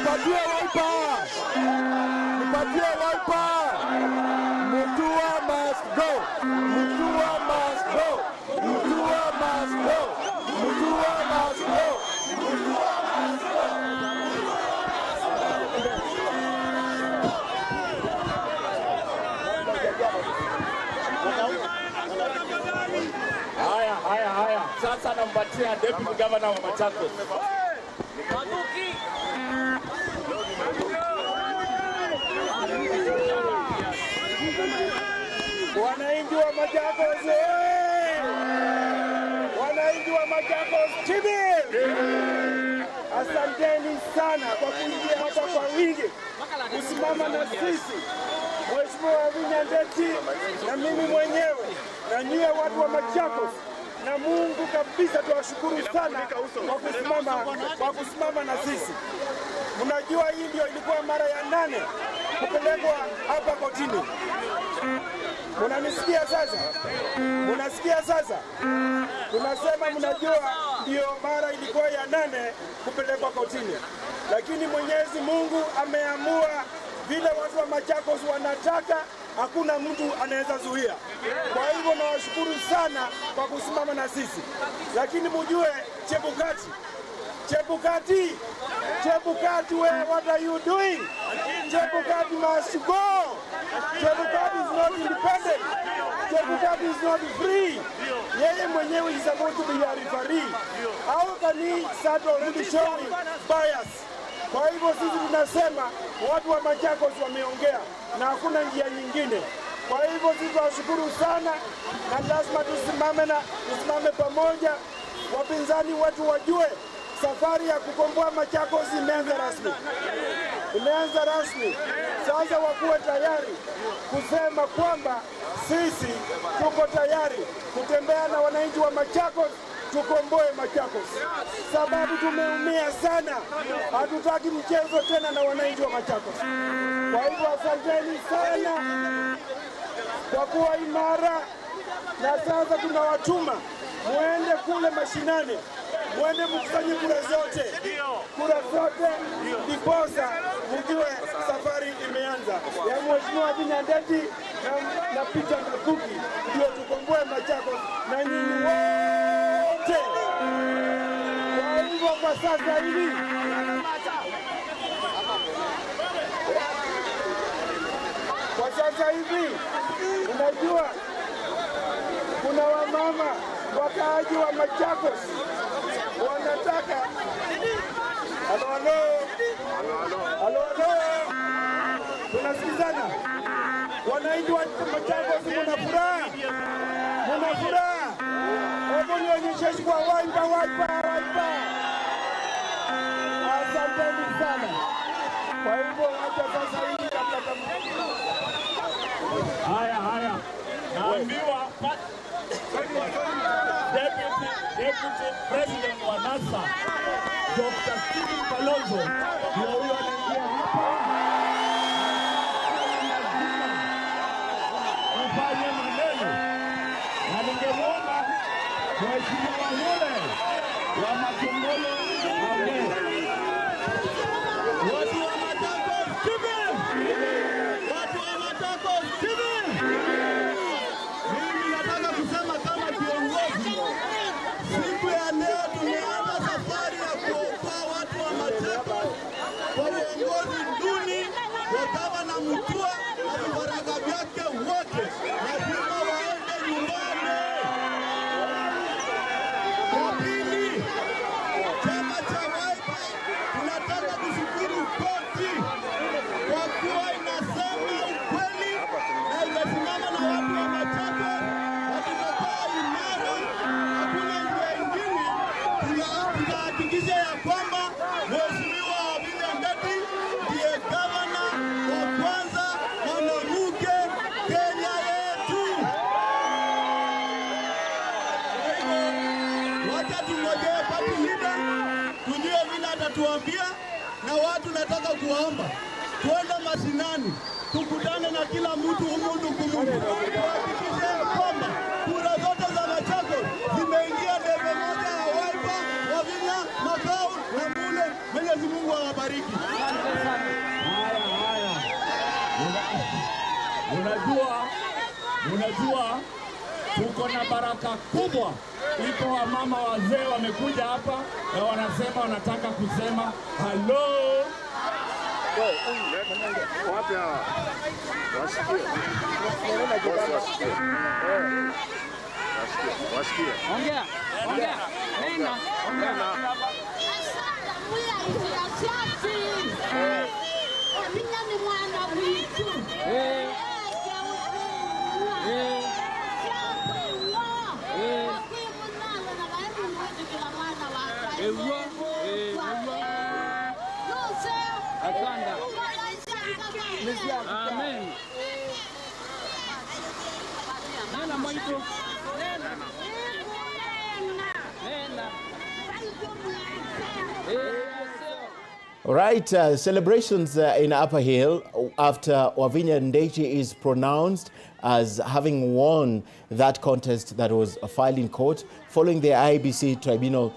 Nipatie Wiper. Nipatie Wiper. Mutua must go. Mutua must go. Mutua must go. Mutua must go. Mutua must go. Haya. Sasa nampatia Deputy Governor wa Machakos. Wananchi wa Machakos, wananchi wa Machakos TV, asanteni sana kwa kuingia hapa kwa wingi kusimama na sisi, Mheshimiwa Wavinya Ndeti na mimi mwenyewe na nyie watu wa Machakos. Na Mungu kabisa tuwashukuru sana kwa kusimama na sisi. Mnajua hii ndio ilikuwa mara ya 8 kupelekwa hapa kotini. Munanisikia sasa? Munasikia sasa? Tunasema mnajua ndio mara ilikuwa ya 8 kupelekwa kotini. Lakini Mwenyezi Mungu ameamua vile watu wa Machakos wanataka, hakuna mtu anaweza zuia. Kwa hivyo nawashukuru sana kwa kusimama na sisi. Lakini mjue Chebukati, what are you doing? Chebukati must go. Chebukati is not independent. Chebukati is not free. Yeye mwenyewe is supposed to be a referee. How can he start already showing bias? Kwa hivyo sisi tunasema watu wa Machakos wameongea na hakuna njia nyingine. Kwa hivyo sisi tunashukuru sana na lazima tusimame pamoja. Wapinzani wetu wajue safari ya kukomboa Machakos imeanza rasmi. Sasa wakuwe tayari kusema kwamba sisi tuko tayari kutembea na wananchi wa Machakos, tukomboe Machakos. Sababu tumeumia sana, hatutaki mchezo tena na wananchi wa Machakos. Kwa hivyo asanteni sana kwa kuwa imara, na sasa tunawatuma muende kule mashinani, muende mkusanye kura zote, ndiposa mjue safari imeanza ya Mheshimiwa Wavinya Ndeti na Peter Kakuki, ndio tukomboe Machakos na nyinyi wote. Kwa hivyo kwa sasa hivi unajua kuna wamama wakaaji wa Machakos wanataka Halo. Tunasikizana? Wananchi wa Machakos mna furaha. Hebu nionyeshe kwa Wiper. Asanteni sana. Kwa hivyo hata sasa hivi haya. Naambiwa Deputy President wa NASA Dr. Stephen Kalonzo ndio huyo anaingia hapa. Ufanye maneno. Na ningemwomba Mheshimiwa yule wa Makongolo aongee. Watu wa Machakos TV! Mimi nataka kusema kama kiongozi, siku ya leo tumeanza safari ya kuokoa watu wa Machakos kwa uongozi duni wa gavana Mutua na vibaraka vyake wote. Lazima waende nyumbani. Kwa pili, chama cha Wiper tunataka kushukuru koti kwa kuwa inasema ukweli na inasimama na watu wa Machakos. Hatukataa imara, hakuna njia ingine. Tunahakikisha ya kwamba Mheshimiwa Wavinya Ndeti ndiye gavana wa kwanza mwanamke Kenya yetu. Wacha tungojee party leader tujue vile atatuambia, na watu nataka kuomba twende mashinani tukutane na kila mtu humundu kumundu. Tuhakikishe kwamba kura zote za Machakos zimeingia debe moja ya Wiper, Wavinya, Makau na Mule. Mwenyezi Mungu Mungu awabariki. Unajua tuko na baraka kubwa. Iko wamama wazee wamekuja hapa na wanasema wanataka kusema hello. Wapi hawa? Wasikie. Ongea. Nena. Wavinya ni mwana witu. Amen. Nena mwaito. All right, celebrations in Upper Hill after Wavinya Ndeti is pronounced as having won that contest that was filed in court following the IBC tribunal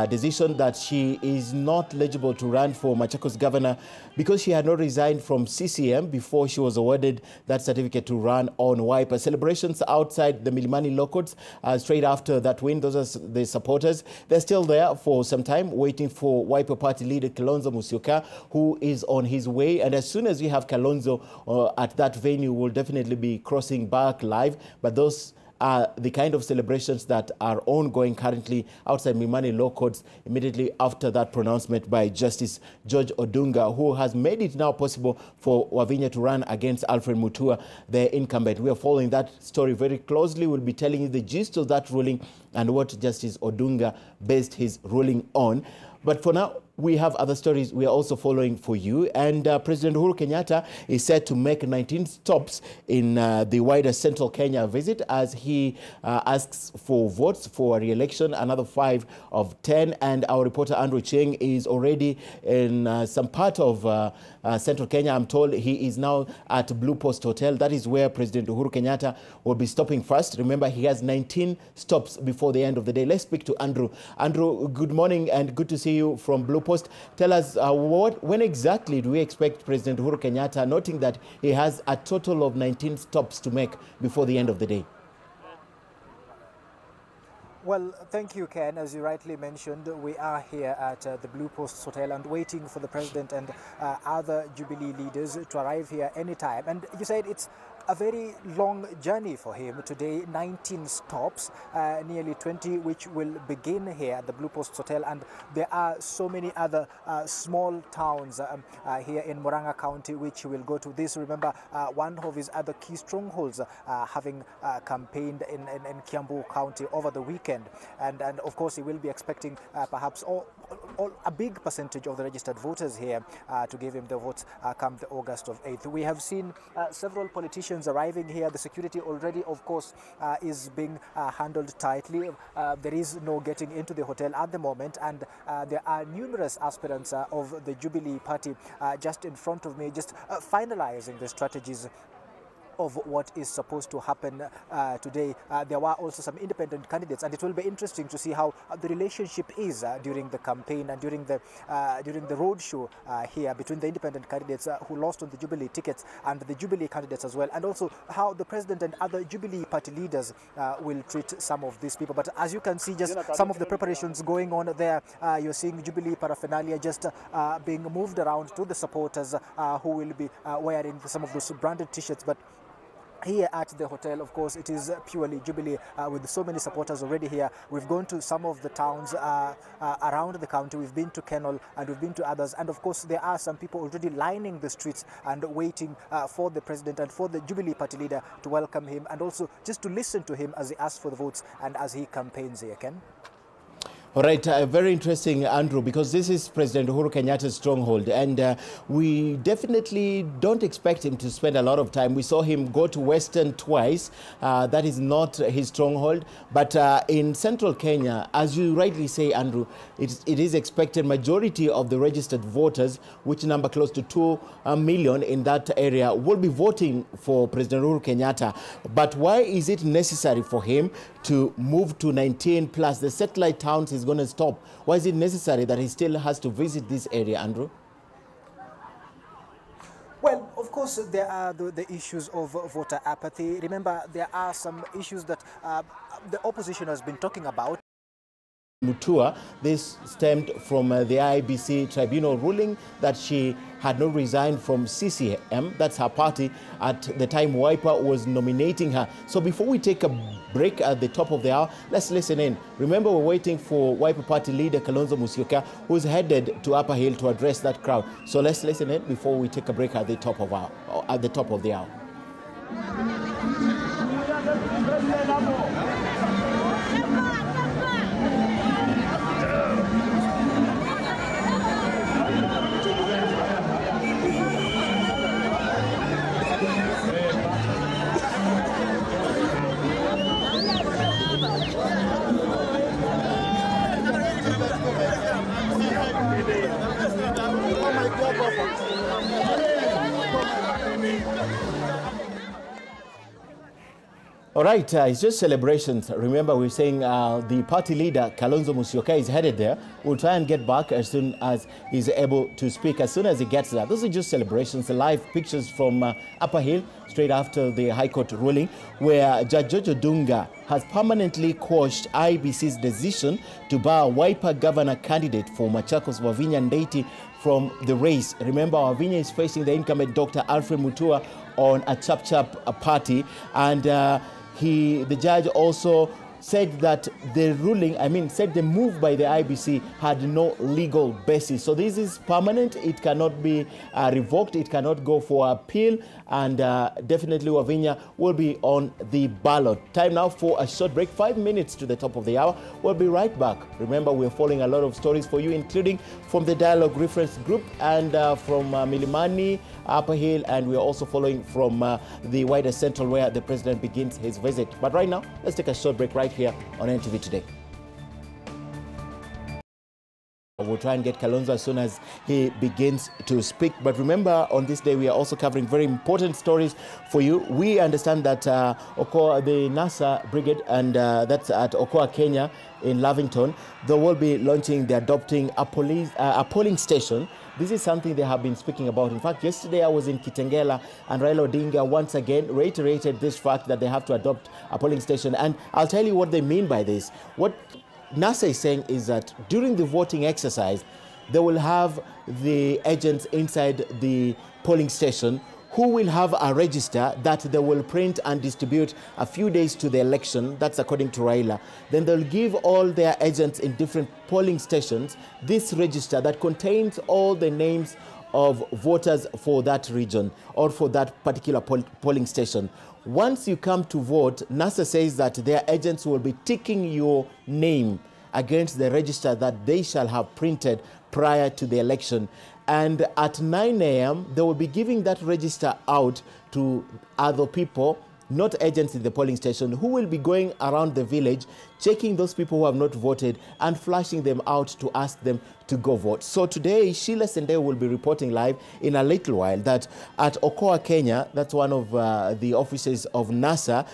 decision that she is not eligible to run for Machakos governor because she had not resigned from CCM before she was awarded that certificate to run on Wiper. Celebrations outside the Milimani Law Courts straight after that win. Those are the supporters. They're still there for some time waiting for Wiper party leader Kalonzo Musyoka, who is on his way. And as soon as we have Kalonzo at that venue, we'll definitely be crossing back live. But those are the kind of celebrations that are ongoing currently outside Milimani Law Courts immediately after that pronouncement by Justice George Odunga, who has made it now possible for Wavinya to run against Alfred Mutua, the incumbent. We are following that story very closely. We'll be telling you the gist of that ruling and what Justice Odunga based his ruling on. But for now, we have other stories we are also following for you. And President Uhuru Kenyatta is set to make 19 stops in the wider central Kenya visit as he asks for votes for a re-election, another 5 of 10. And our reporter Andrew Cheng is already in some part of central Kenya. I'm told he is now at Blue Post Hotel. That is where President Uhuru Kenyatta will be stopping first. Remember, he has 19 stops before the end of the day. Let's speak to Andrew. Andrew, good morning and good to see you from Blue Post. Tell us when exactly do we expect President Uhuru Kenyatta, noting that he has a total of 19 stops to make before the end of the day? Well, thank you, Ken. As you rightly mentioned, we are here at the Blue Post Hotel and waiting for the President and other Jubilee leaders to arrive here anytime. And you said it's a very long journey for him today, 19 stops, nearly 20 which will begin here at the Blue Post Hotel, and there are so many other small towns here in Murang'a County which he will go to. This, remember, one of his other key strongholds, having campaigned in Kiambu County over the weekend, and of course he will be expecting perhaps a big percentage of the registered voters here to give him the votes come the August of 8th. We have seen several politicians arriving here. The security already, of course, is being handled tightly. There is no getting into the hotel at the moment, and there are numerous aspirants of the Jubilee Party just in front of me, just finalizing the strategies of what is supposed to happen today. There were also some independent candidates, and it will be interesting to see how the relationship is during the campaign and during the road show here between the independent candidates who lost on the Jubilee tickets and the Jubilee candidates as well, and also how the President and other Jubilee party leaders will treat some of these people. But as you can see, just some of the preparations going on there. You're seeing Jubilee paraphernalia just being moved around to the supporters who will be wearing some of those branded t-shirts. But here at the hotel, of course, it is purely Jubilee with so many supporters already here. We've gone to some of the towns around the county. We've been to Kenol and we've been to others. And of course, there are some people already lining the streets and waiting for the President and for the Jubilee party leader to welcome him and also just to listen to him as he asks for the votes and as he campaigns here, Ken. All right, very interesting, Andrew, because this is President Uhuru Kenyatta's stronghold, and we definitely don't expect him to spend a lot of time. We saw him go to Western twice. That is not his stronghold. But in central Kenya, as you rightly say, Andrew, it is expected majority of the registered voters, which number close to 2 million in that area, will be voting for President Uhuru Kenyatta. But why is it necessary for him to move to 19 plus the satellite towns he's is going to stop? Why is it necessary that he still has to visit this area, Andrew? Well, of course, there are the issues of voter apathy. Remember, there are some issues that the opposition has been talking about. Mutua, this stemmed from the IEBC tribunal ruling that she had not resigned from CCM, that's her party, at the time Wiper was nominating her. So before we take a break at the top of the hour, let's listen in. Remember, we're waiting for Wiper party leader Kalonzo Musyoka, who's headed to Upper Hill to address that crowd. So let's listen in before we take a break at the top of the hour. All right, it's just celebrations. Remember, we're saying the party leader, Kalonzo Musyoka, is headed there. We'll try and get back as soon as he's able to speak, as soon as he gets there. Those are just celebrations, live pictures from Upper Hill, straight after the High Court ruling, where Judge Jojo Dunga has permanently quashed IBC's decision to bar Wiper governor candidate for Machakos, Wavinya Ndeti, from the race. Remember, Wavinya is facing the incumbent Dr. Alfred Mutua on a chap-chap party, and the judge also said that the ruling, said the move by the IBC had no legal basis. So this is permanent. It cannot be revoked. It cannot go for appeal. And definitely Wavinya will be on the ballot. Time now for a short break. 5 minutes to the top of the hour. We'll be right back. Remember, we're following a lot of stories for you, including from the Dialogue Reference Group and from Milimani, Upper Hill, and we're also following from the wider Central, where the president begins his visit. But right now, let's take a short break right here on NTV Today. We'll try and get Kalonzo as soon as he begins to speak. But remember, on this day, we are also covering very important stories for you. We understand that the NASA Brigade, and that's at Okoa, Kenya, in Lavington, they will be launching, they're adopting a polling station. This is something they have been speaking about. In fact, yesterday I was in Kitengela, and Raila Odinga once again reiterated this fact that they have to adopt a polling station. And I'll tell you what they mean by this. What NASA is saying is that during the voting exercise, they will have the agents inside the polling station who will have a register that they will print and distribute a few days to the election. That's according to Raila. Then they'll give all their agents in different polling stations this register that contains all the names of voters for that region or for that particular polling station. Once you come to vote, NASA says that their agents will be ticking your name against the register that they shall have printed prior to the election. And at 9 a.m., they will be giving that register out to other people, not agents in the polling station, who will be going around the village, checking those people who have not voted and flashing them out to ask them to go vote. So today, Sheila Sendeo will be reporting live in a little while that at Okoa, Kenya, that's one of the offices of NASA,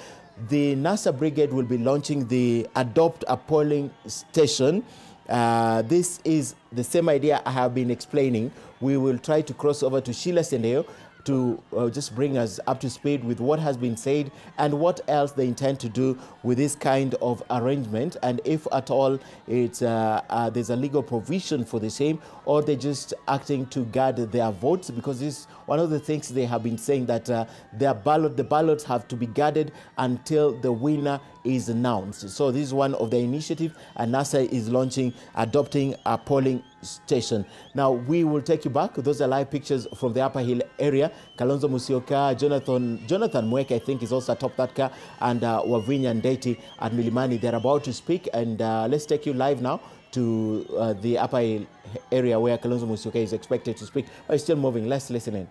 the NASA Brigade will be launching the Adopt a Polling Station. This is the same idea I have been explaining. We will try to cross over to Sheila Sendeo to just bring us up to speed with what has been said and what else they intend to do with this kind of arrangement, and if at all it's there's a legal provision for the same, or they're just acting to guard their votes, because this is one of the things they have been saying, that the ballots have to be guarded until the winner is announced. So this is one of the initiatives, and NASA is launching Adopting a Polling Station. Now we will take you back. Those are live pictures from the Upper Hill area. Kalonzo Musyoka, Jonathan Mweke, I think, is also atop that car, and Wavinya Ndeti at Milimani. They're about to speak, and let's take you live now to the Upper Hill area where Kalonzo Musyoka is expected to speak. But it's still moving. Let's listen in.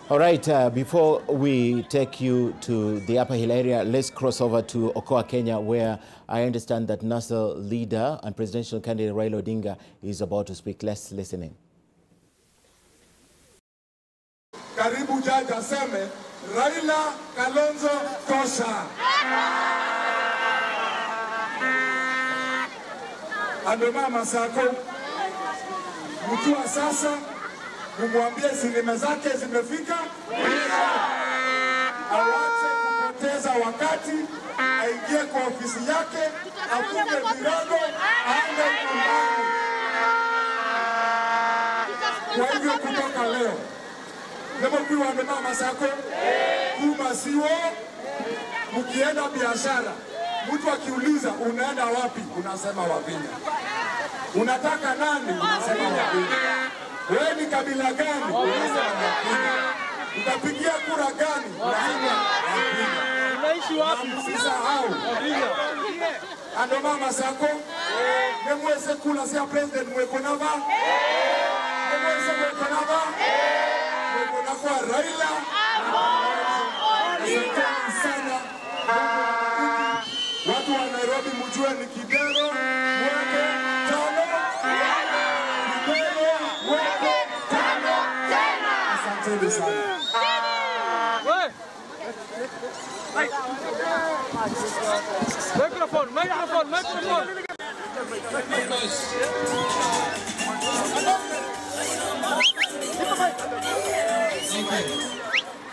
All right, before we take you to the Upper Hill area, let's cross over to Okoa, Kenya, where I understand that NASA leader and presidential candidate Raila Odinga is about to speak. Let's listen in. Karibu jaji aseme Raila Kalonzo tosha. Andoma Machakos, mtu wa sasa kumwambia sinema zake zimefika, awache kupoteza wakati, aingie kwa ofisi yake, afunge virago, aende nyumbani. Kwa hivyo kutoka leo, kama kwa Andoma Machakos, kumasiwo, mkienda biashara, mtu akiuliza unaenda wapi, unasema Wavinya. Unataka nani? Unasema Wavinya. Wewe ni kabila gani? Unasema Wavinya. Utapigia kura gani? Unasema Wavinya. Unaishi wapi? Msisahau Wavinya. Andoma Machakos, nemweze kula sia president mwekonava. Nemweze mwekonava. Mwekonava Raila. Asanteni sana. Watu wa Nairobi mjue ni Kibero, mweke tano. Kibero, mweke tano. Asanteni sana. Microphone.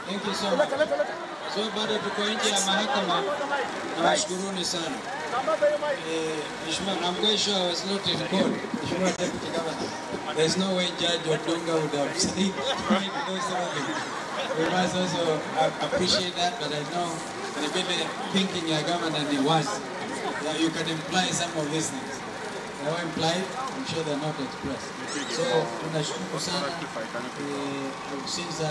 Thank you so much. So bado tuko nje ya mahakama, nawashukuruni sana. I'm quite sure I was not in court. There's no way Judge Odinga would have said we must also appreciate that, but I know the thinking your government was that you can imply some of these things. They were implied, I'm sure they're not expressed. So, tunashukuru sana. Since I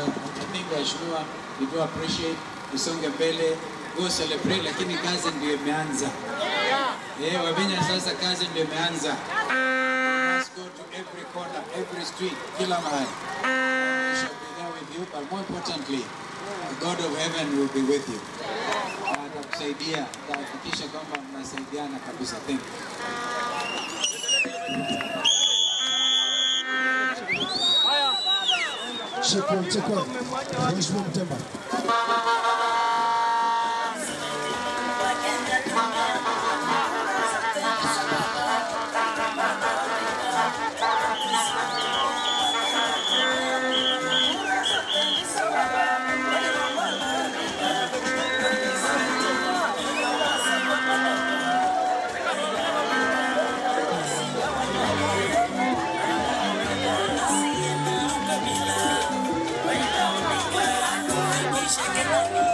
think waheshimiwa, we do appreciate, usonge mbele, go celebrate, lakini kazi ndio imeanza. Wavinya sasa kazi ndio imeanza. Let's go to every corner, every street, kila mahali. We shall be there with you, but more importantly, the God of heaven will be with you. Atakusaidia, atahakikisha kwamba mnasaidiana kabisa. Thank you. Chekwa, Mheshimiwa Mtemba. Shake it up.